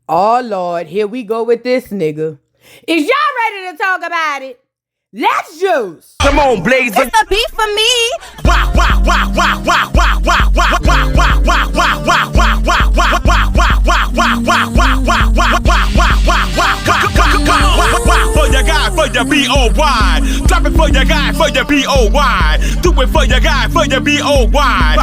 Oh, Lord, here we go with this nigga. Is y'all ready to talk about it? Let's juice. Come on, Blaze. It's the beef for me. For your guy, for your B-O-Y. Drop it for your guy, for your B-O-Y. Do it for your guy, for your B-O-Y.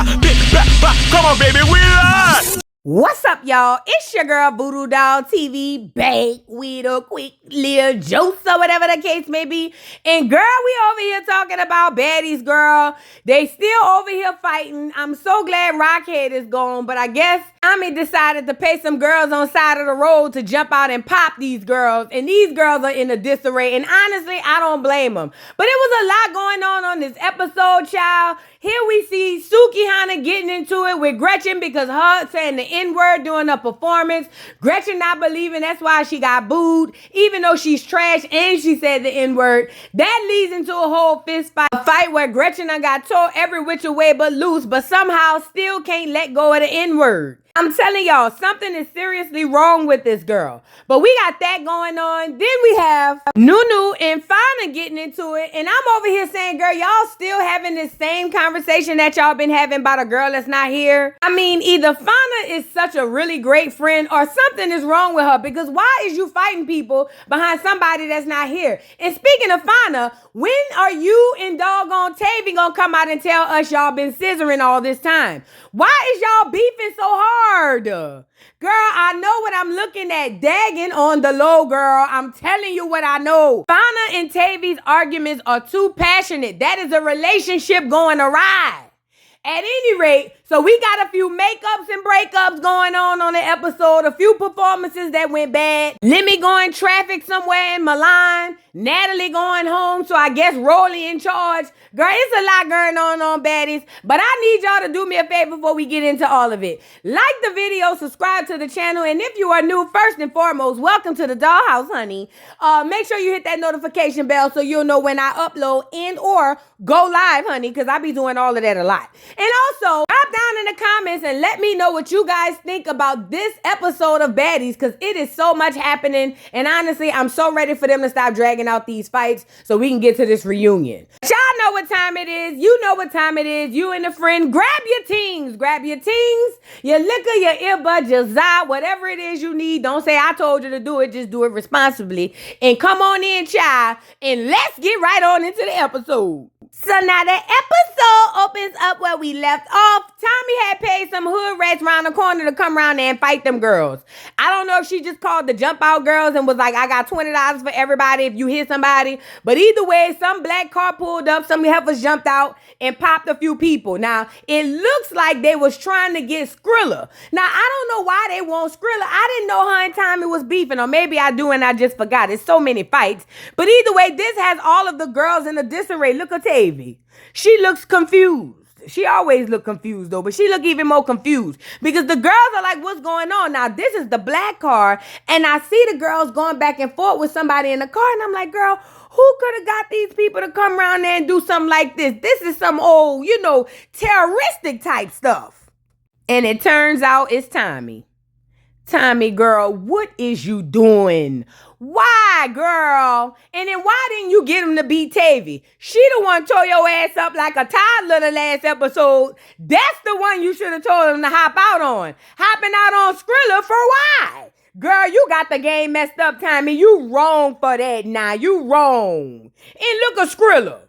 Come on, baby, we are. What's up, y'all? It's your girl, Voodoo Doll TV, back with a quick little juice or whatever the case may be. And girl, we over here talking about baddies, girl. They still over here fighting. I'm so glad Rockhead is gone, but I guess Ami decided to pay some girls on side of the road to jump out and pop these girls. And these girls are in a disarray. And honestly, I don't blame them. But it was a lot going on this episode, child. Here we see Suki Hana getting into it with Gretchen because her saying the N-word during her performance. Gretchen not believing that's why she got booed, even though she's trash and she said the N-word. That leads into a whole fist fight. A fight where Gretchen done got tore every which way but loose, but somehow still can't let go of the N-word. I'm telling y'all, something is seriously wrong with this girl. But we got that going on. Then we have Nunu and Fana getting into it. And I'm over here saying, girl, y'all still having this same conversation that y'all been having about a girl that's not here. I mean, either Fana is such a really great friend or something is wrong with her. Because why is you fighting people behind somebody that's not here? And speaking of Fana, when are you and doggone Tavy gonna come out and tell us y'all been scissoring all this time? Why is y'all beefing so hard? Girl, I know what I'm looking at. Dagging on the low, girl. I'm telling you what I know. Fana and Tavy's arguments are too passionate. That is a relationship going awry. At any rate, so we got a few makeups and breakups going on the episode. A few performances that went bad. Lemmy going traffic somewhere in Milan. Natalie going home, so I guess Rolly in charge. Girl, it's a lot going on baddies. But I need y'all to do me a favor before we get into all of it. Like the video, subscribe to the channel, and if you are new, first and foremost, welcome to the dollhouse, honey. Make sure you hit that notification bell so you'll know when I upload and or go live, honey, because I be doing all of that a lot. And also, drop down in the comments and let me know what you guys think about this episode of Baddies, because it is so much happening. And honestly, I'm so ready for them to stop dragging out these fights so we can get to this reunion. Y'all know what time it is. You know what time it is. You and a friend, grab your tings. Grab your tings, your liquor, your earbud, your za, whatever it is you need. Don't say I told you to do it. Just do it responsibly. And come on in, child. And let's get right on into the episode. So now the episode opens up where we left off. Tommy had paid some hood rats around the corner to come around there and fight them girls. I don't know if she just called the jump out girls and was like, I got $20 for everybody if you hit somebody. But either way, some black car pulled up, some heifers jumped out and popped a few people. Now, it looks like they was trying to get Skrilla. Now, I don't know why they want Skrilla. I didn't know her and Tommy was beefing, or maybe I do and I just forgot. It's so many fights. But either way, this has all of the girls in a disarray. Look at Tavy. She looks confused. She always look confused though, but she look even more confused because the girls are like, what's going on? Now, this is the black car, and I see the girls going back and forth with somebody in the car, and I'm like, girl, who could have got these people to come around there and do something like this? This is some old, terroristic type stuff. And it turns out it's Tommy. Tommy, girl, what is you doing? Why, girl? And then why didn't you get him to beat Tavy? She the one tore your ass up like a toddler the last episode. That's the one you should have told him to hop out on. Hopping out on Skrilla for why? Girl, you got the game messed up, Tommy. You wrong for that now. You wrong. And look at Skrilla.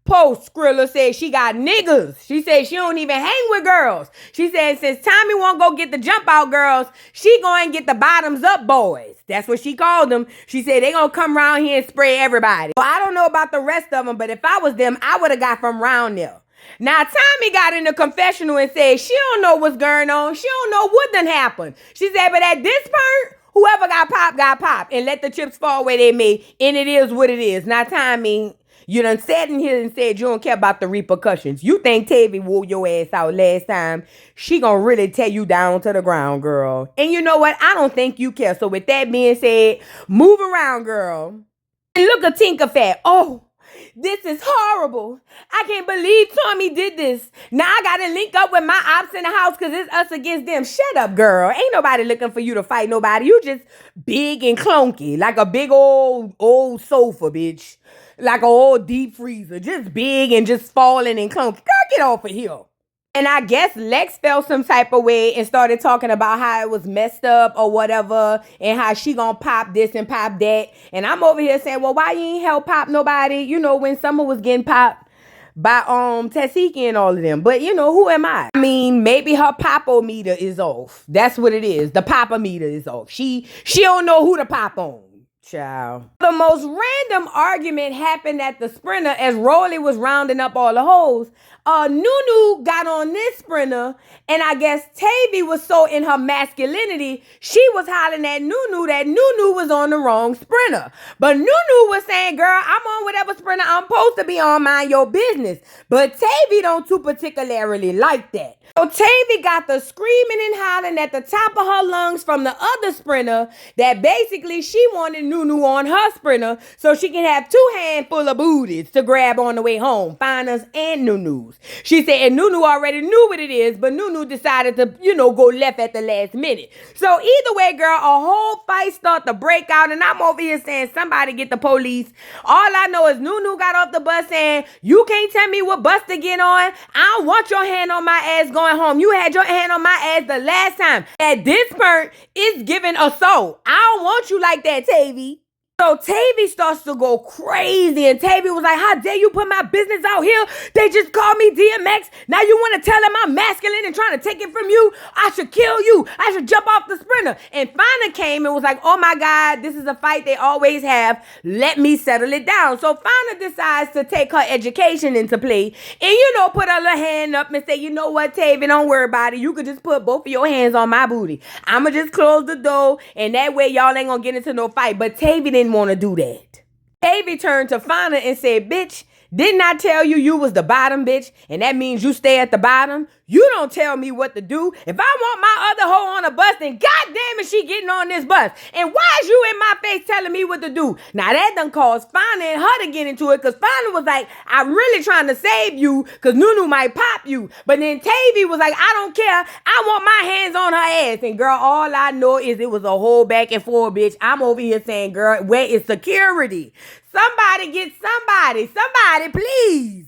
Post Skrilla said she got niggas. She said she don't even hang with girls. She said since Tommy won't go get the jump out girls, she going to get the bottoms up boys. That's what she called them. She said they going to come around here and spray everybody. Well, I don't know about the rest of them, but if I was them, I would have got from round there. Now, Tommy got in the confessional and said she don't know what's going on. She don't know what done happened. She said, but at this point, whoever got popped, and let the chips fall where they may. And it is what it is. Now, Tommy, you done sat in here and said you don't care about the repercussions. You think Tavy wore your ass out last time. She gonna really tear you down to the ground, girl. And you know what? I don't think you care. So with that being said, move around, girl. And look at Tinker Fat. Oh, This is horrible. I can't believe Tommy did this. Now I gotta link up with my ops in the house because it's us against them. Shut up, girl. Ain't nobody looking for you to fight nobody. You just big and clunky, like a big old sofa, bitch. Like a old deep freezer. Just big and just falling and clunky. Girl, get off of here. And I guess Lex felt some type of way and started talking about how it was messed up or whatever and how she gonna pop this and pop that. And I'm over here saying, well, why you ain't help pop nobody? You know, when Summer was getting popped by Tasiki and all of them. But, you know, who am I? I mean, maybe her popometer is off. That's what it is. The popometer is off. She don't know who to pop on. Child. The most random argument happened at the sprinter as Rolly was rounding up all the hoes. Nunu got on this sprinter, and I guess Tavy was so in her masculinity, she was hollering at Nunu that Nunu was on the wrong sprinter. But Nunu was saying, girl, I'm on whatever sprinter I'm supposed to be on, mind your business. But Tavy don't too particularly like that. So Tavy got the screaming and hollering at the top of her lungs from the other sprinter that basically she wanted Nunu on her sprinter so she can have 2 handful of booties to grab on the way home, Finers and Nunu's. She said, and Nunu already knew what it is, but Nunu decided to, go left at the last minute. So either way, girl, a whole fight started to break out, and I'm over here saying, somebody get the police. All I know is Nunu got off the bus saying, you can't tell me what bus to get on. I don't want your hand on my ass going home. You had your hand on my ass the last time. At this point, it's giving assault. I don't want you like that, Tavy. So Tavy starts to go crazy, and Tavy was like, how dare you put my business out here? They just called me DMX. Now you want to tell them I'm masculine and trying to take it from you? I should kill you. I should jump off the sprinter. And Fina came and was like, oh my God, this is a fight they always have. Let me settle it down. So Fina decides to take her education into play and, put her little hand up and say, you know what, Tavy, don't worry about it. You could just put both of your hands on my booty. I'ma just close the door, and that way y'all ain't gonna get into no fight. But Tavy didn't want to do that. Tavy turned to Fina and said, bitch, didn't I tell you was the bottom, bitch? And that means you stay at the bottom? You don't tell me what to do. If I want my other hoe on a bus, then goddamn is she getting on this bus. And why is you in my face telling me what to do? Now that done caused Fina and her to get into it, because Fina was like, I'm really trying to save you because Nunu might pop you. But then Tavy was like, I don't care. I want my hands on her ass. And girl, all I know is it was a whole back and forth, bitch. I'm over here saying, girl, where is security? Somebody get somebody. Somebody, please.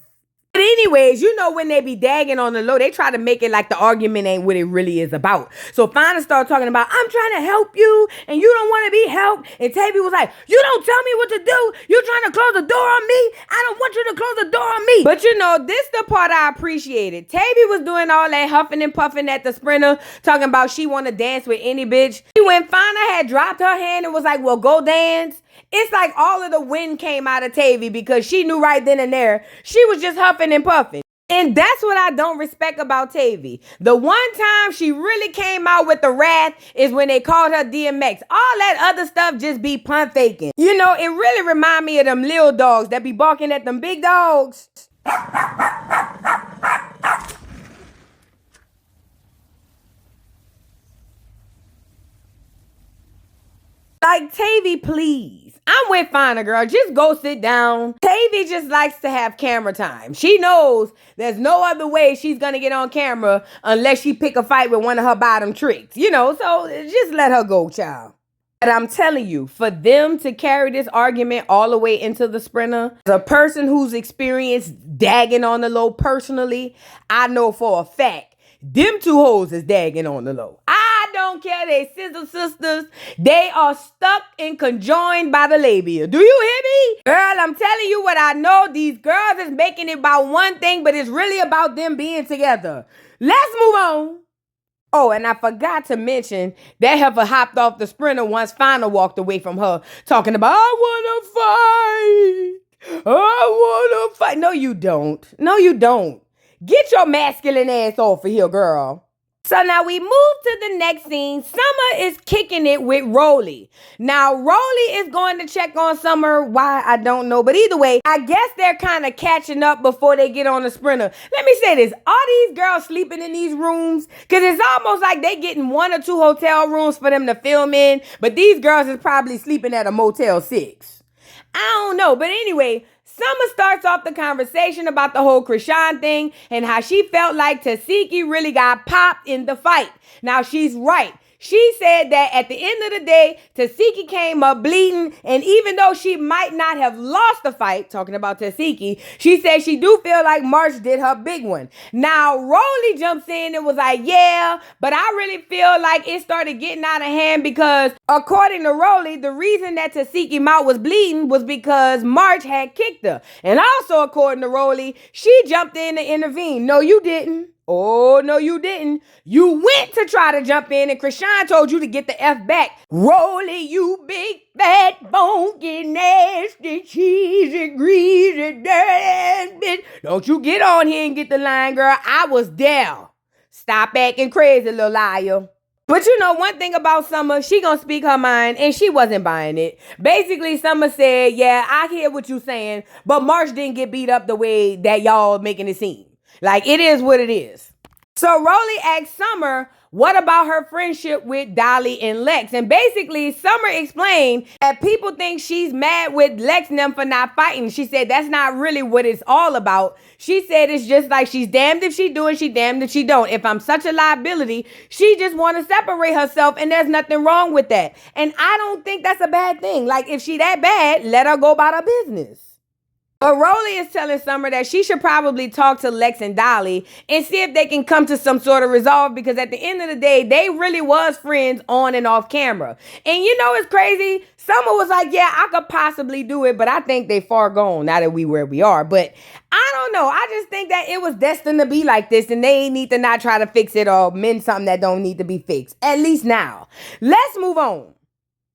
But anyways, when they be dagging on the low, they try to make it like the argument ain't what it really is about. So Fina started talking about, I'm trying to help you, and you don't want to be helped. And Tavy was like, you don't tell me what to do. You trying to close the door on me? I don't want you to close the door on me. But this the part I appreciated. Tavy was doing all that huffing and puffing at the sprinter, talking about she want to dance with any bitch. When Fina had dropped her hand and was like, well, go dance. It's like all of the wind came out of Tavy because she knew right then and there she was just huffing and puffing. And that's what I don't respect about Tavy. The one time she really came out with the wrath is when they called her DMX. All that other stuff just be pun faking. It really remind me of them little dogs that be barking at them big dogs. Like, Tavy, please. I'm with Fina, girl. Just go sit down. Tavy just likes to have camera time. She knows there's no other way she's going to get on camera unless she pick a fight with one of her bottom tricks. So just let her go, child. But I'm telling you, for them to carry this argument all the way into the sprinter, as a person who's experienced dagging on the low personally, I know for a fact, them two hoes is dagging on the low. I don't care. They sister sisters. They are stuck and conjoined by the labia. Do you hear me? Girl, I'm telling you what I know. These girls is making it about one thing, but it's really about them being together. Let's move on. Oh, and I forgot to mention that heifer hopped off the sprinter once Fina walked away from her, talking about, I want to fight. No, you don't. No, you don't. Get your masculine ass off of here, girl. So now we move to the next scene. Summer is kicking it with Rolly. Now, Rolly is going to check on Summer. Why? I don't know. But either way, I guess they're kind of catching up before they get on the sprinter. Let me say this. Are these girls sleeping in these rooms? Because it's almost like they getting 1 or 2 hotel rooms for them to film in. But these girls is probably sleeping at a Motel 6. I don't know. But anyway, Summer starts off the conversation about the whole Krishan thing and how she felt like Tasiki really got popped in the fight. Now, she's right. She said that at the end of the day, Tasiki came up bleeding, and even though she might not have lost the fight, talking about Tasiki, she said she do feel like March did her big one. Now, Rolly jumps in and was like, yeah, but I really feel like it started getting out of hand because, according to Rolly, the reason that Tasiki mouth was bleeding was because March had kicked her. And also, according to Rolly, she jumped in to intervene. No, you didn't. Oh, no, you didn't. You went to try to jump in, and Krishan told you to get the F back. Rolly, you big, fat, bonky, nasty, cheesy, greasy, dirty bitch. Don't you get on here and get the line, girl. I was there. Stop acting crazy, little liar. But you know, one thing about Summer, she gonna speak her mind, and she wasn't buying it. Basically, Summer said, yeah, I hear what you saying, but March didn't get beat up the way that y'all making it seem. Like, it is what it is. So Rolly asked Summer, what about her friendship with Dolly and Lex? And basically, Summer explained that people think she's mad with Lex and them for not fighting. She said that's not really what it's all about. She said it's just like she's damned if she do and she damned if she don't. If I'm such a liability, she just want to separate herself, and there's nothing wrong with that. And I don't think that's a bad thing. Like, if she that bad, let her go about her business. But Rolly is telling Summer that she should probably talk to Lex and Dolly and see if they can come to some sort of resolve, because at the end of the day, they really was friends on and off camera. And you know, it's crazy. Summer was like, yeah, I could possibly do it, but I think they far gone now that we where we are. But I don't know. I just think that it was destined to be like this, and they need to not try to fix it or mend something that don't need to be fixed. At least now. Let's move on.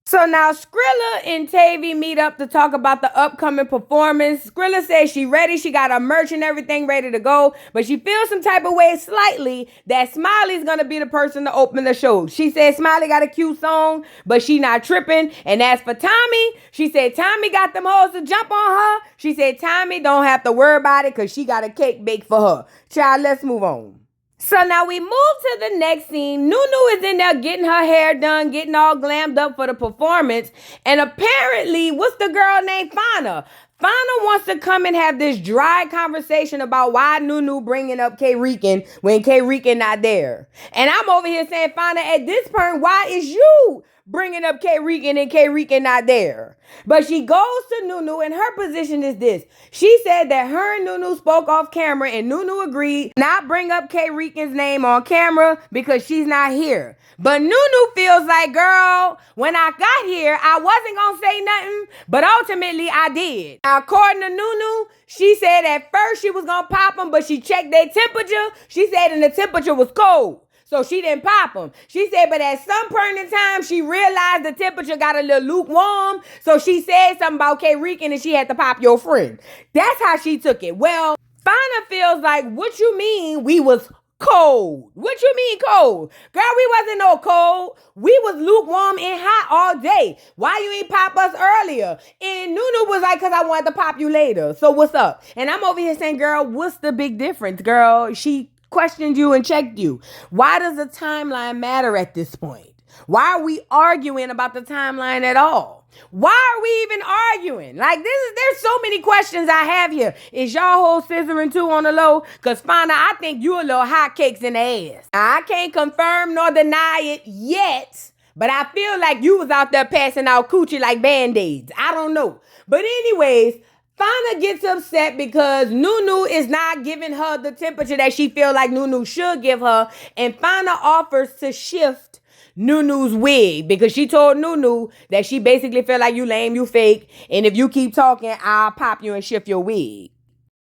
So now Skrilla and Tavy meet up to talk about the upcoming performance. Skrilla says she ready. She got her merch and everything ready to go. But she feels some type of way slightly that Smiley's going to be the person to open the show. She said Smiley got a cute song, but she not tripping. And as for Tommy, she said Tommy got them hoes to jump on her. She said Tommy don't have to worry about it because she got a cake baked for her. Child, let's move on. So now we move to the next scene. Nunu is in there getting her hair done, getting all glammed up for the performance. And apparently, what's the girl named Fauna? Fauna wants to come and have this dry conversation about why Nunu bringing up K-Rican when K-Rican not there. And I'm over here saying, Fauna, at this point, why is you bringing up K-Rican and K-Rican not there? But she goes to Nunu, and her position is this. She said that her and Nunu spoke off camera, and Nunu agreed not bring up K-Rican's name on camera because she's not here. But Nunu feels like, girl, when I got here, I wasn't going to say nothing, but ultimately I did. Now, according to Nunu, she said at first she was going to pop them, but she checked their temperature. She said and the temperature was cold. So she didn't pop them. She said, but at some point in time, she realized the temperature got a little lukewarm. So she said something about K-Rican and she had to pop your friend. That's how she took it. Well, Fauna feels like, what you mean we was cold? What you mean cold? Girl, we wasn't no cold. We was lukewarm and hot all day. Why you ain't pop us earlier? And Nunu was like, because I wanted to pop you later. So what's up? And I'm over here saying, girl, what's the big difference, girl? She questioned you and checked you. Why does the timeline matter at this point? Why are we arguing about the timeline at all? Why are we even arguing? Like, there's so many questions I have here. Is y'all whole scissoring too on the low? Because Fauna, I think you a little hotcakes in the ass. Now, I can't confirm nor deny it yet, but I feel like you was out there passing out coochie like Band-Aids. I don't know. But anyways, Fauna gets upset because Nunu is not giving her the temperature that she feel like Nunu should give her. And Fauna offers to shift Nunu's wig because she told Nunu that she basically feel like you lame, you fake. And if you keep talking, I'll pop you and shift your wig.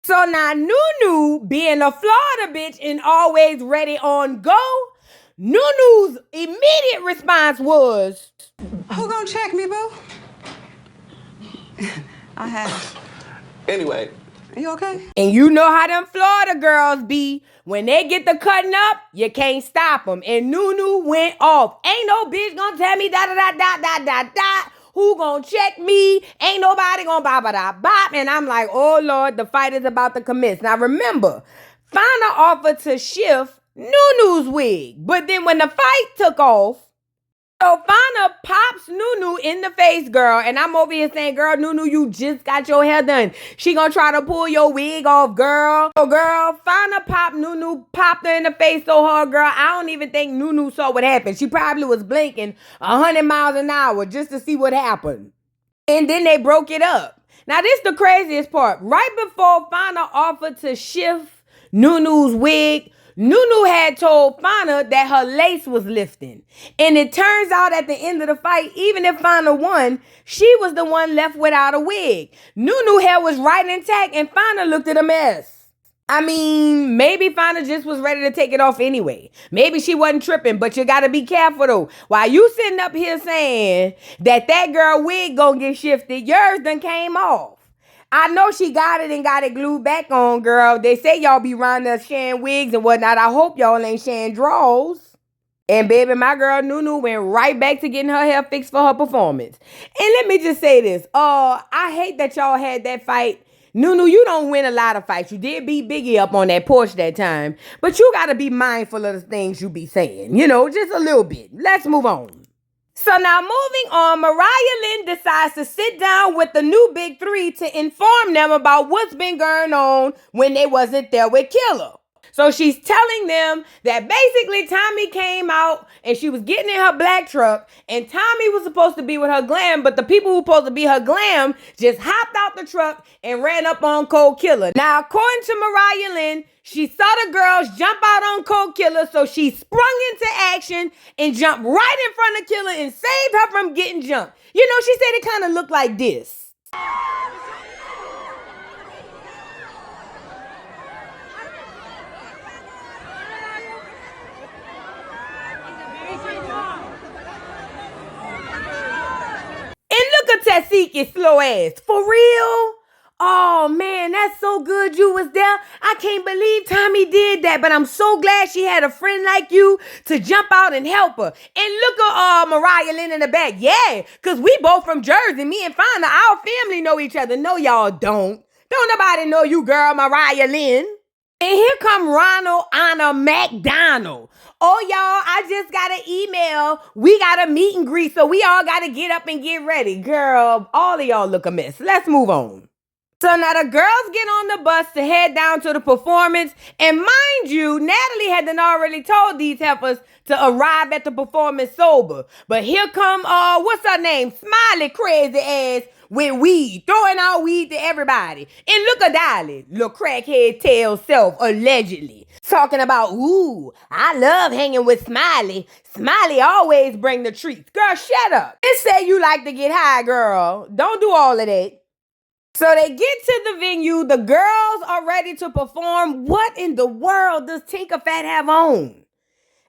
So now Nunu, being a Florida bitch and always ready on go, Nunu's immediate response was, who gonna check me, boo? I have. Anyway. Are you okay? And you know how them Florida girls be. When they get the cutting up, you can't stop them. And Nunu went off. Ain't no bitch gonna tell me da-da-da-da-da-da-da. Who gonna check me? Ain't nobody gonna bop-a-da-bop. And I'm like, oh, Lord, the fight is about to commence. Now, remember, Fauna offered to shift Nunu's wig. But then when the fight took off, so Fauna pops Nunu in the face, girl. And I'm over here saying, girl, Nunu, you just got your hair done. She gonna try to pull your wig off, girl. So, girl, Fana popped Nunu, popped her in the face so hard, girl. I don't even think Nunu saw what happened. She probably was blinking 100 miles an hour just to see what happened. And then they broke it up. Now, this is the craziest part. Right before Fana offered to shift Nunu's wig, Nunu had told Fana that her lace was lifting. And it turns out at the end of the fight, even if Fana won, she was the one left without a wig. Nunu's hair was right intact and Fana looked at a mess. I mean, maybe Fana just was ready to take it off anyway. Maybe she wasn't tripping, but you gotta be careful though. While you sitting up here saying that girl wig gonna get shifted, yours done came off. I know she got it and got it glued back on, girl. They say y'all be around us sharing wigs and whatnot. I hope y'all ain't sharing draws. And baby, my girl Nunu went right back to getting her hair fixed for her performance. And let me just say this. I hate that y'all had that fight. Nunu, you don't win a lot of fights. You did beat Biggie up on that porch that time. But you got to be mindful of the things you be saying. You know, just a little bit. Let's move on. So now moving on, Mariah Lynn decides to sit down with the new big three to inform them about what's been going on when they wasn't there with Killer. So she's telling them that basically Tommy came out and she was getting in her black truck and Tommy was supposed to be with her glam, but the people who were supposed to be her glam just hopped out the truck and ran up on Cold Killer. Now, according to Mariah Lynn, she saw the girls jump out on Cold Killer, so she sprung into action and jumped right in front of Killer and saved her from getting jumped. You know, she said it kind of looked like this. And look at Tasiki slow ass. For real? Oh man, that's so good you was there. I can't believe Tommy did that, but I'm so glad she had a friend like you to jump out and help her. And look at Mariah Lynn in the back. Yeah, because we both from Jersey. Me and Fonda, our family know each other. No, y'all don't. Don't nobody know you, girl, Mariah Lynn. And here come Ronald Anna McDonald. Oh, y'all, I just got an email. We got a meet and greet, so we all got to get up and get ready. Girl, all of y'all look a mess. Let's move on. So now the girls get on the bus to head down to the performance. And mind you, Natalie had already told these heifers to arrive at the performance sober. But here come, what's her name? Smiley crazy ass with weed, throwing out weed to everybody. And look at Dolly, little crackhead tail self, allegedly. Talking about, ooh, I love hanging with Smiley. Smiley always bring the treats. Girl, shut up. Just say you like to get high, girl. Don't do all of that. So they get to the venue. The girls are ready to perform. What in the world does Tinker Fat have on?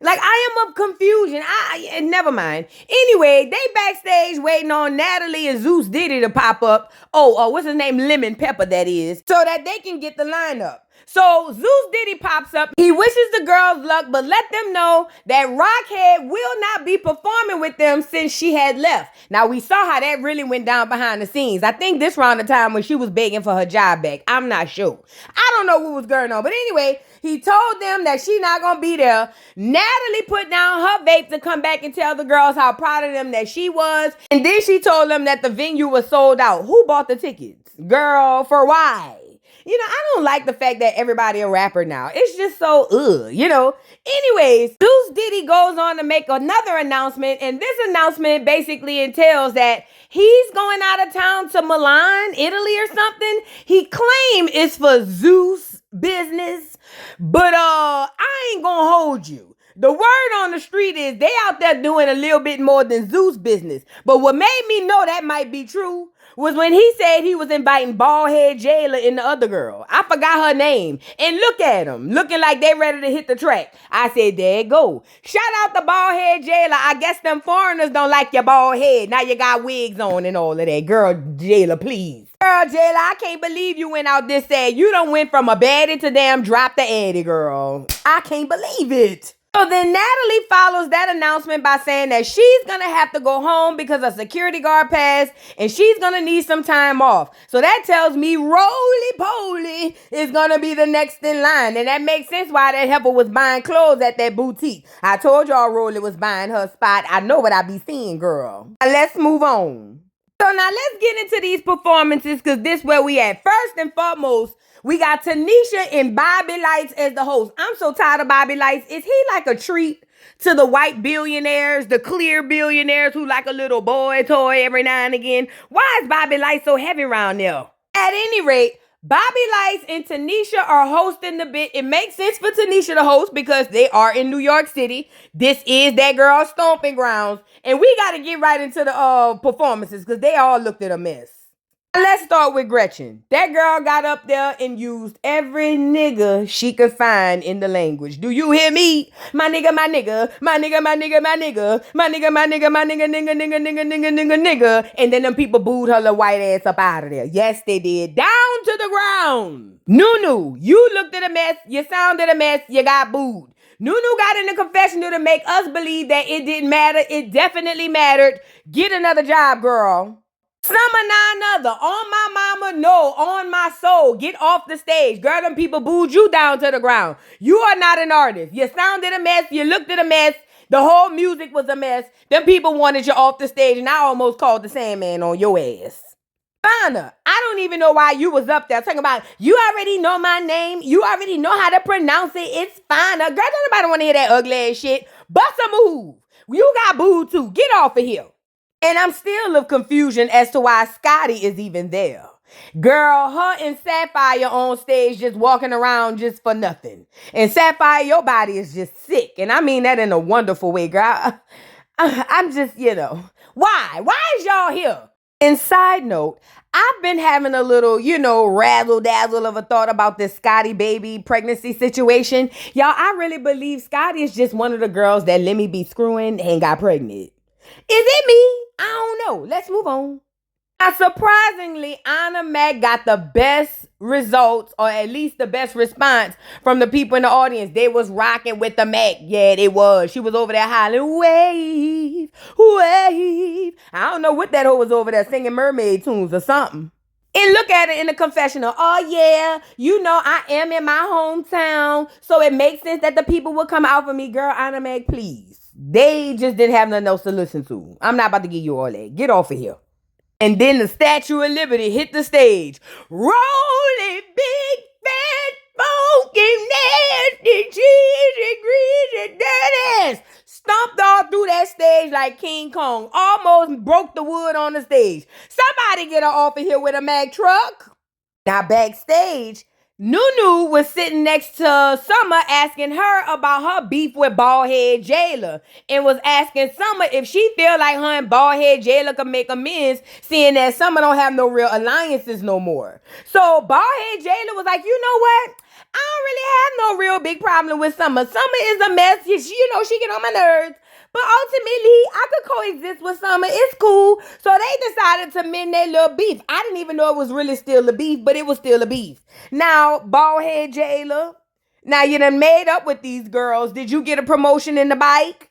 Like, I am of confusion. Never mind. Anyway, they backstage waiting on Natalie and Zeus Diddy to pop up. Oh, what's his name? Lemon Pepper, that is. So that they can get the lineup. So Zeus Diddy pops up. He wishes the girls luck, but let them know that Rockhead will not be performing with them since she had left. Now, we saw how that really went down behind the scenes. I think this round of time when she was begging for her job back. I'm not sure. I don't know what was going on. But anyway, he told them that she not going to be there. Natalie put down her vape to come back and tell the girls how proud of them that she was. And then she told them that the venue was sold out. Who bought the tickets? Girl, for why? You know, I don't like the fact that everybody a rapper now. It's just so, you know. Anyways, Zeus Diddy goes on to make another announcement. And this announcement basically entails that he's going out of town to Milan, Italy or something. He claimed it's for Zeus business. But I ain't gonna hold you. The word on the street is they out there doing a little bit more than Zeus business. But what made me know that might be true was when he said he was inviting Baldhead Jailer and the other girl. I forgot her name. And look at them, looking like they ready to hit the track. I said, there it go. Shout out to Baldhead Jailer. I guess them foreigners don't like your bald head. Now you got wigs on and all of that. Girl, Jailer, please. Girl, Jailer, I can't believe you went out this sad. You done went from a baddie to damn drop the addy, girl. I can't believe it. So then Natalie follows that announcement by saying that she's going to have to go home because a security guard passed and she's going to need some time off. So that tells me Roly-Poly is going to be the next in line. And that makes sense why that heifer was buying clothes at that boutique. I told y'all Roly was buying her spot. I know what I be seeing, girl. Now let's move on. So now let's get into these performances because this where we at. First and foremost, we got Tanisha and Bobby Lights as the host. I'm so tired of Bobby Lights. Is he like a treat to the white billionaires, the clear billionaires who like a little boy toy every now and again? Why is Bobby Lights so heavy around there? At any rate, Bobby Lights and Tanisha are hosting the bit. It makes sense for Tanisha to host because they are in New York City. This is that girl's stomping grounds. And we got to get right into the performances because they all looked at a mess. Let's start with Gretchen. That girl got up there and used every nigga she could find in the language. Do you hear me? My nigga, my nigga, my nigga, my nigga, my nigga, my nigga, my nigga, my nigga, nigga, nigga, nigga, nigga, nigga, nigga. And then them people booed her little white ass up out of there. Yes, they did. Down to the ground. Nunu, you looked at a mess. You sounded a mess. You got booed. Nunu got in the confessional to make us believe that it didn't matter. It definitely mattered. Get another job, girl. Summer none other. On my mama, no. On my soul. Get off the stage. Girl, them people booed you down to the ground. You are not an artist. You sounded a mess. You looked at a mess. The whole music was a mess. Them people wanted you off the stage, and I almost called the Sandman on your ass. Fana, I don't even know why you was up there talking about, you already know my name. You already know how to pronounce it. It's Fana. Girl, don't nobody want to hear that ugly ass shit. Bust a move. You got booed too. Get off of here. And I'm still of confusion as to why Scotty is even there. Girl, her and Sapphire on stage just walking around just for nothing. And Sapphire, your body is just sick. And I mean that in a wonderful way, girl. I'm just, why? Why is y'all here? And side note, I've been having a little, razzle-dazzle of a thought about this Scotty baby pregnancy situation. Y'all, I really believe Scotty is just one of the girls that let me be screwing and got pregnant. Is it me? I don't know. Let's move on. Now, surprisingly, Anna Mac got the best results, or at least the best response from the people in the audience. They was rocking with the Mac. Yeah, they was. She was over there hollering, wave, wave. I don't know what that hoe was over there singing mermaid tunes or something. And look at it in the confessional. Oh, yeah, I am in my hometown, so it makes sense that the people will come out for me. Girl, Anna Mac, please. They just didn't have nothing else to listen to. I'm not about to give you all that. Get off of here. And then the Statue of Liberty hit the stage. Rolling big, fat, funky, nasty, cheesy, greasy, dirty ass. Stomped all through that stage like King Kong. Almost broke the wood on the stage. Somebody get her off of here with a Mack truck. Now backstage, Nunu was sitting next to Summer asking her about her beef with Baldhead Jailer and was asking Summer if she feel like her and Baldhead Jailer could make amends, seeing that Summer don't have no real alliances no more. So Baldhead Jailer was like, you know what? I don't really have no real big problem with Summer. Summer is a mess. She get on my nerves. But ultimately, I could coexist with Summer. It's cool. So they decided to mend their little beef. I didn't even know it was really still a beef, but it was still a beef. Now, Baldhead Jailer, now you done made up with these girls. Did you get a promotion in the bike?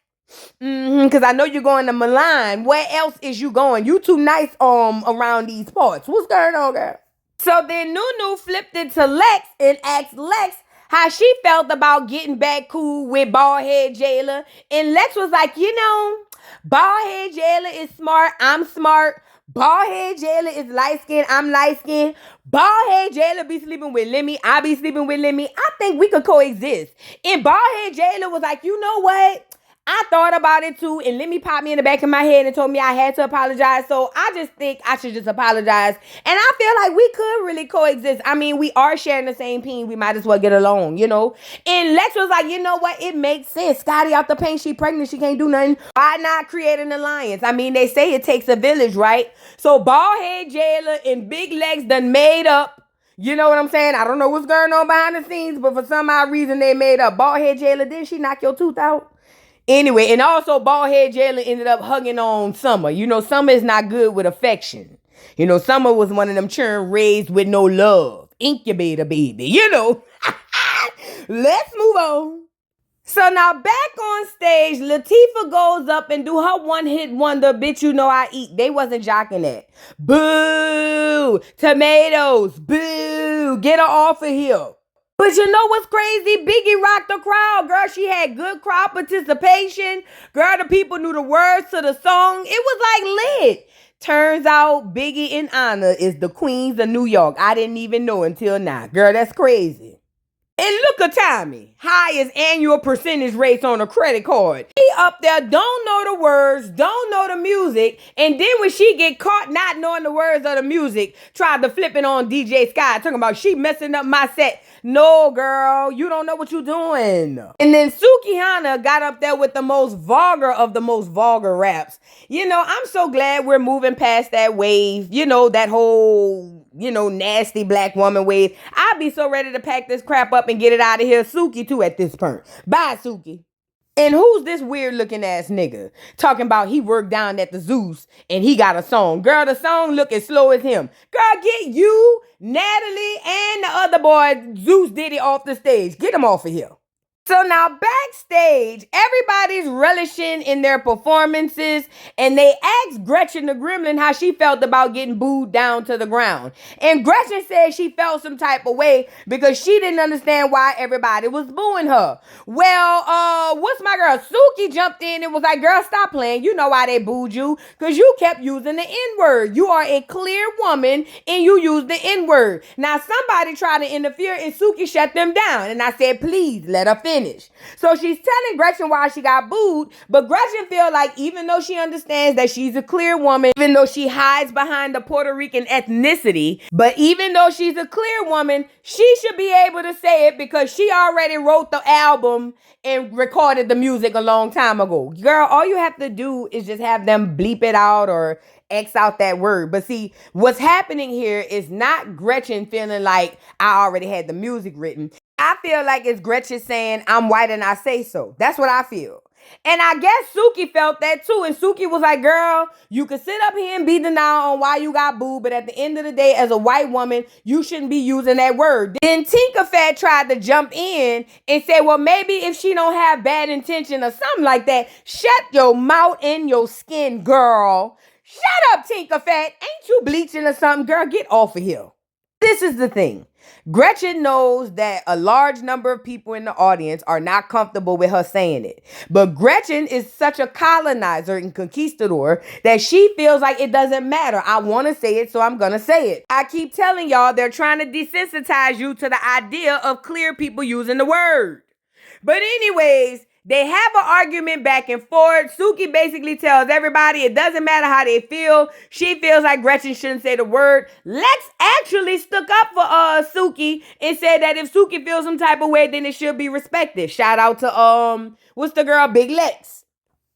Because I know you're going to Milan. Where else is you going? You too nice around these parts. What's going on, girl? So then Nunu flipped it to Lex and asked Lex how she felt about getting back cool with Baldhead Jailer. And Lex was like, Baldhead Jailer is smart. I'm smart. Baldhead Jailer is light-skinned. I'm light-skinned. Baldhead Jailer be sleeping with Lemmy. I be sleeping with Lemmy. I think we could coexist. And Baldhead Jailer was like, you know what? I thought about it too, and Lemmy popped me in the back of my head and told me I had to apologize. So I just think I should just apologize. And I feel like we could really coexist. I mean, we are sharing the same peen. We might as well get along, And Lex was like, you know what? It makes sense. Scotty out the paint. She pregnant. She can't do nothing. Why not create an alliance? I mean, they say it takes a village, right? So Baldhead Jailer and Big Lex done made up. You know what I'm saying? I don't know what's going on behind the scenes, but for some odd reason they made up. Baldhead Jailer, didn't she knock your tooth out? Anyway, and also Baldhead Jailer ended up hugging on Summer. Summer is not good with affection. Summer was one of them children raised with no love. Incubator baby, Let's move on. So now back on stage, Latifah goes up and do her one-hit wonder, bitch, you know I eat. They wasn't jocking that. Boo! Tomatoes! Boo! Get her off of here. But you know what's crazy? Biggie rocked the crowd, girl. She had good crowd participation. Girl, the people knew the words to the song. It was like lit. Turns out Biggie in honor is the Queens of New York. I didn't even know until now. Girl, that's crazy. And look at Tommy, highest annual percentage rates on a credit card. He up there, don't know the words, don't know the music, and then when she get caught not knowing the words of the music, tried to flip it on DJ Sky, talking about she messing up my set. No, girl, you don't know what you're doing. And then Suki Hana got up there with the most vulgar of the most vulgar raps. You know, I'm so glad we're moving past that wave, you know, that whole nasty black woman wave. I'd be so ready to pack this crap up and get it out of here. Suki too at this point. Bye, Suki. And who's this weird looking ass nigga talking about he worked down at the Zeus and he got a song? Girl, the song look as slow as him. Girl, get you, Natalie, and the other boy, Zeus Diddy, off the stage. Get them off of here. So now backstage, everybody's relishing in their performances, and they asked Gretchen the Gremlin how she felt about getting booed down to the ground. And Gretchen said she felt some type of way because she didn't understand why everybody was booing her. Well, what's my girl? Suki jumped in and was like, girl, stop playing. You know why they booed you? Because you kept using the N-word. You are a clear woman and you use the N-word. Now somebody tried to interfere and Suki shut them down. And I said, please let her finish. So she's telling Gretchen why she got booed, but Gretchen feel like even though she understands that she's a clear woman, even though she hides behind the Puerto Rican ethnicity, but even though she's a clear woman, she should be able to say it because she already wrote the album and recorded the music a long time ago. Girl, all you have to do is just have them bleep it out or X out that word. But see, what's happening here is not Gretchen feeling like I already had the music written. I feel like it's Gretchen saying, I'm white and I say so. That's what I feel. And I guess Suki felt that too. And Suki was like, girl, you can sit up here and be denial on why you got booed, but at the end of the day, as a white woman, you shouldn't be using that word. Then Tinker Fat tried to jump in and say, well, maybe if she don't have bad intention or something like that, shut your mouth and your skin, girl. Shut up, Tinker Fat. Ain't you bleaching or something? Girl, get off of here. This is the thing. Gretchen knows that a large number of people in the audience are not comfortable with her saying it. But Gretchen is such a colonizer and conquistador that she feels like it doesn't matter. I want to say it, so I'm going to say it. I keep telling y'all they're trying to desensitize you to the idea of clear people using the word. But anyways, they have an argument back and forth. Suki basically tells everybody it doesn't matter how they feel. She feels like Gretchen shouldn't say the word. Lex actually stuck up for Suki and said that if Suki feels some type of way, then it should be respected. Shout out to what's the girl? Big Lex.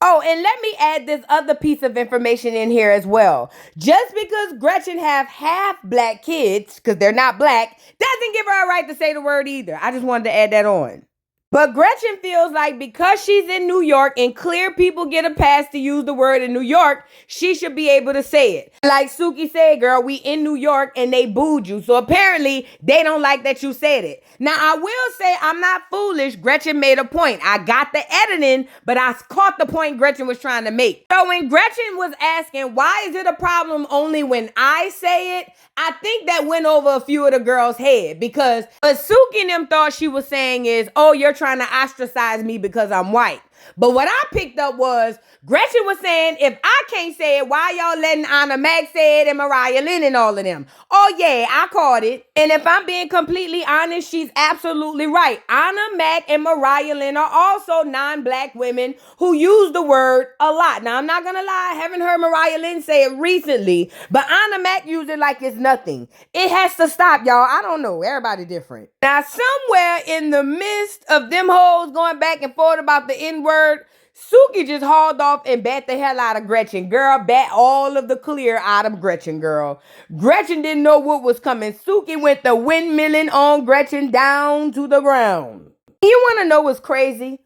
Oh, and let me add this other piece of information in here as well. Just because Gretchen have half black kids, because they're not black, doesn't give her a right to say the word either. I just wanted to add that on. But Gretchen feels like because she's in New York and clear people get a pass to use the word in New York, she should be able to say it. Like Suki said, girl, we in New York and they booed you. So apparently they don't like that you said it. Now, I will say I'm not foolish. Gretchen made a point. I got the editing, but I caught the point Gretchen was trying to make. So when Gretchen was asking, why is it a problem only when I say it? I think that went over a few of the girls' head because what Suki and them thought she was saying is, oh, you're trying to ostracize me because I'm white. But what I picked up was Gretchen was saying, if I can't say it, why y'all letting Anna Mac say it and Mariah Lynn and all of them? Oh, yeah, I caught it. And if I'm being completely honest, she's absolutely right. Anna Mac and Mariah Lynn are also non-black women who use the word a lot. Now, I'm not going to lie. I haven't heard Mariah Lynn say it recently, but Anna Mac used it like it's nothing. It has to stop, y'all. I don't know. Everybody different. Now, somewhere in the midst of them hoes going back and forth about the N-word, Suki just hauled off and bat the hell out of Gretchen. Girl, bat all of the clear out of Gretchen, girl. Gretchen didn't know what was coming. Suki went the windmilling on Gretchen down to the ground. You want to know what's crazy?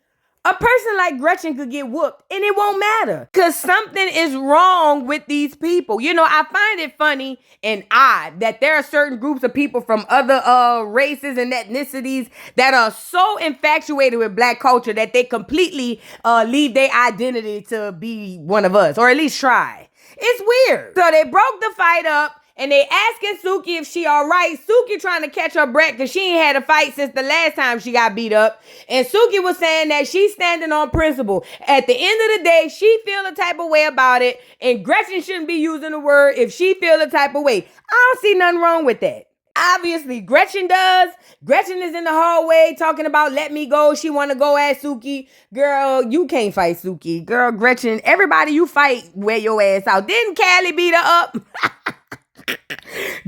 A person like Gretchen could get whooped and it won't matter because something is wrong with these people. You know, I find it funny and odd that there are certain groups of people from other races and ethnicities that are so infatuated with black culture that they completely leave their identity to be one of us, or at least try. It's weird. So they broke the fight up. And they asking Suki if she all right. Suki trying to catch her breath because she ain't had a fight since the last time she got beat up. And Suki was saying that she's standing on principle. At the end of the day, she feel a type of way about it. And Gretchen shouldn't be using the word if she feel a type of way. I don't see nothing wrong with that. Obviously, Gretchen does. Gretchen is in the hallway talking about let me go. She want to go at Suki. Girl, you can't fight Suki. Girl, Gretchen, everybody you fight, wear your ass out. Didn't Callie beat her up?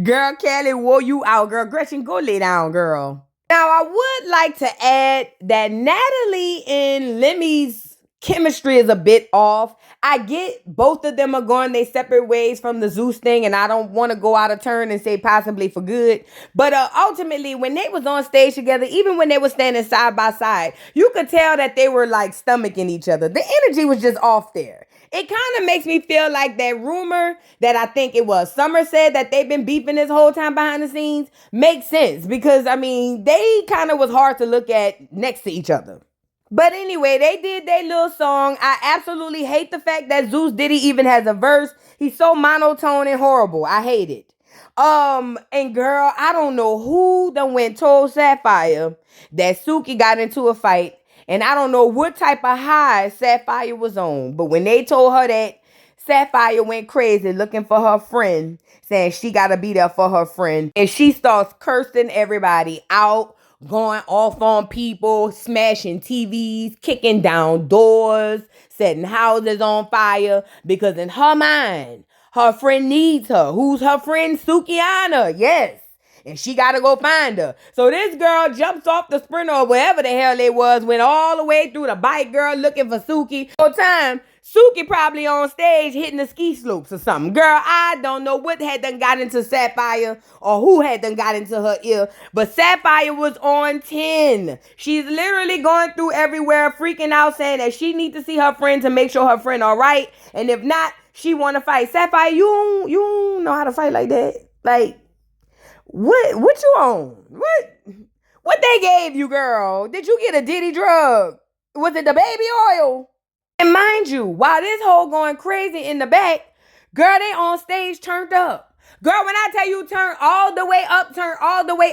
Girl, Callie wore you out, girl. Gretchen, go lay down, girl. Now, I would like to add that Natalie and Lemmy's chemistry is a bit off. I get both of them are going their separate ways from the Zeus thing, and I don't want to go out of turn and say possibly for good. But ultimately, when they was on stage together, even when they were standing side by side, you could tell that they were like stomaching each other. The energy was just off there. It kind of makes me feel like that rumor that I think it was Summer said that they've been beefing this whole time behind the scenes makes sense because, I mean, they kind of was hard to look at next to each other. But anyway, they did their little song. I absolutely hate the fact that Zeus Diddy even has a verse. He's so monotone and horrible. I hate it. And girl, I don't know who done went told Sapphire that Suki got into a fight. And I don't know what type of high Sapphire was on. But when they told her that, Sapphire went crazy looking for her friend, saying she got to be there for her friend. And she starts cursing everybody out, going off on people, smashing TVs, kicking down doors, setting houses on fire. Because in her mind, her friend needs her. Who's her friend? Sukiana. Yes. And she got to go find her. So this girl jumps off the sprinter or wherever the hell it was, went all the way through the bike girl looking for Suki. Whole time, Suki probably on stage hitting the ski slopes or something. Girl, I don't know what had done got into Sapphire or who had done got into her ear, but Sapphire was on 10. She's literally going through everywhere, freaking out, saying that she needs to see her friend to make sure her friend all right. And if not, she want to fight. Sapphire, you don't know how to fight like that. Like, what you on? What they gave you, girl? Did you get a Diddy drug? Was it the baby oil? And mind you, while this whole going crazy in the back, girl, they on stage turned up. Girl, when I tell you turn all the way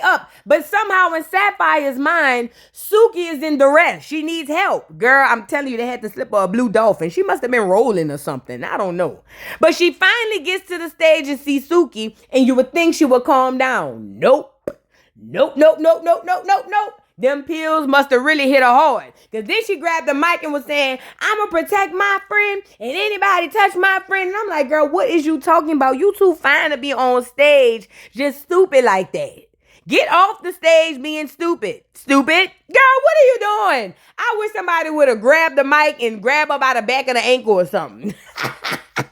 up. But somehow in Sapphire's mind, Suki is in duress. She needs help. Girl, I'm telling you, they had to slip her a blue dolphin. She must have been rolling or something. I don't know. But she finally gets to the stage and sees Suki, and you would think she would calm down. Nope. Them pills must have really hit her hard. Because then she grabbed the mic and was saying, I'm going to protect my friend and anybody touch my friend. And I'm like, girl, what is you talking about? You too fine to be on stage just stupid like that. Get off the stage being stupid. Stupid. Girl, what are you doing? I wish somebody would have grabbed the mic and grabbed her by the back of the ankle or something. Girl,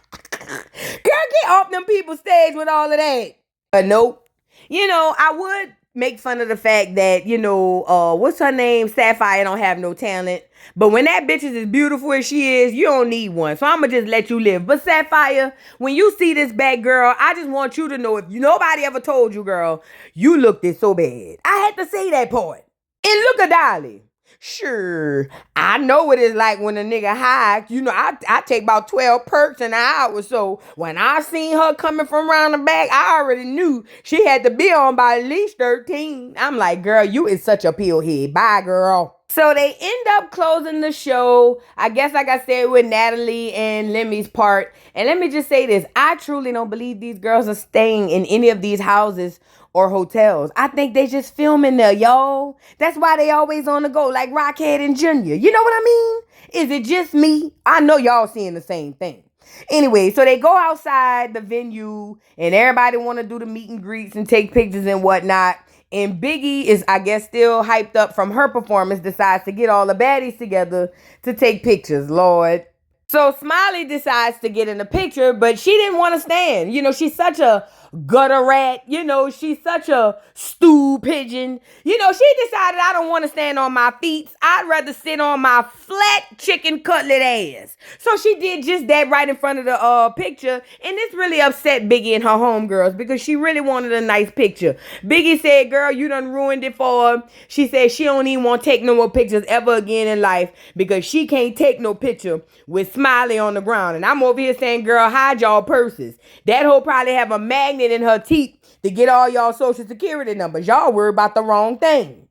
get off them people's stage with all of that. But nope. You know, I would make fun of the fact that, you know, what's her name? Sapphire don't have no talent. But when that bitch is as beautiful as she is, you don't need one. So I'm going to just let you live. But Sapphire, when you see this bad girl, I just want you to know, if nobody ever told you, girl, you looked it so bad. I had to say that part. And look at Dolly. Sure, I know what it's like when a nigga high. You know, I take about 12 perks an hour. So when I seen her coming from around the back, I already knew she had to be on by at least 13. I'm like, girl, you is such a pillhead. Bye, girl. So they end up closing the show. I guess like I said with Natalie and Lemmy's part. And let me just say this. I truly don't believe these girls are staying in any of these houses or hotels. I think they just filming there, y'all. That's why they always on the go, like Rockhead and Junior. You know what I mean? Is it just me? I know y'all seeing the same thing. Anyway, so they go outside the venue and everybody want to do the meet and greets and take pictures and whatnot. And Biggie is, I guess, still hyped up from her performance, decides to get all the baddies together to take pictures, Lord. So Smiley decides to get in the picture, but she didn't want to stand. You know, she's such a gutter rat. You know, she's such a stew pigeon. You know, she decided I don't want to stand on my feet. I'd rather sit on my flat chicken cutlet ass. So she did just that right in front of the picture. And this really upset Biggie and her homegirls because she really wanted a nice picture. Biggie said, girl, you done ruined it for her. She said she don't even want to take no more pictures ever again in life because she can't take no picture with Smiley on the ground. And I'm over here saying, girl, hide y'all purses. That hoe probably have a magnet in her teeth to get all y'all social security numbers. Y'all worry about the wrong thing.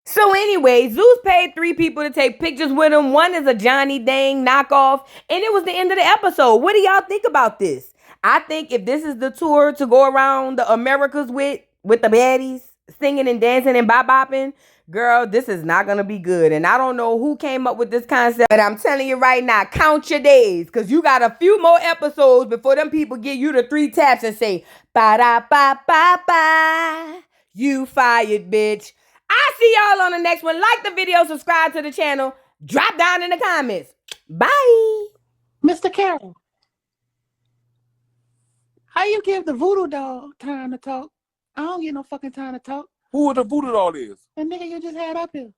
So anyway, Zeus paid 3 people to take pictures with him. One is a Johnny Dang knockoff. And it was the end of the episode. What do y'all think about this? I think if this is the tour to go around the Americas with the baddies, singing and dancing and bop-bopping, girl, this is not going to be good. And I don't know who came up with this concept, but I'm telling you right now, count your days, because you got a few more episodes before them people give you the 3 taps and say, ba-da-ba-ba-ba, you fired, bitch. I'll see y'all on the next one. Like the video, subscribe to the channel, drop down in the comments. Bye. Mr. Carroll, how you give the voodoo doll time to talk? I don't get no fucking time to talk. Who the voodoo doll is? The nigga you just had up here.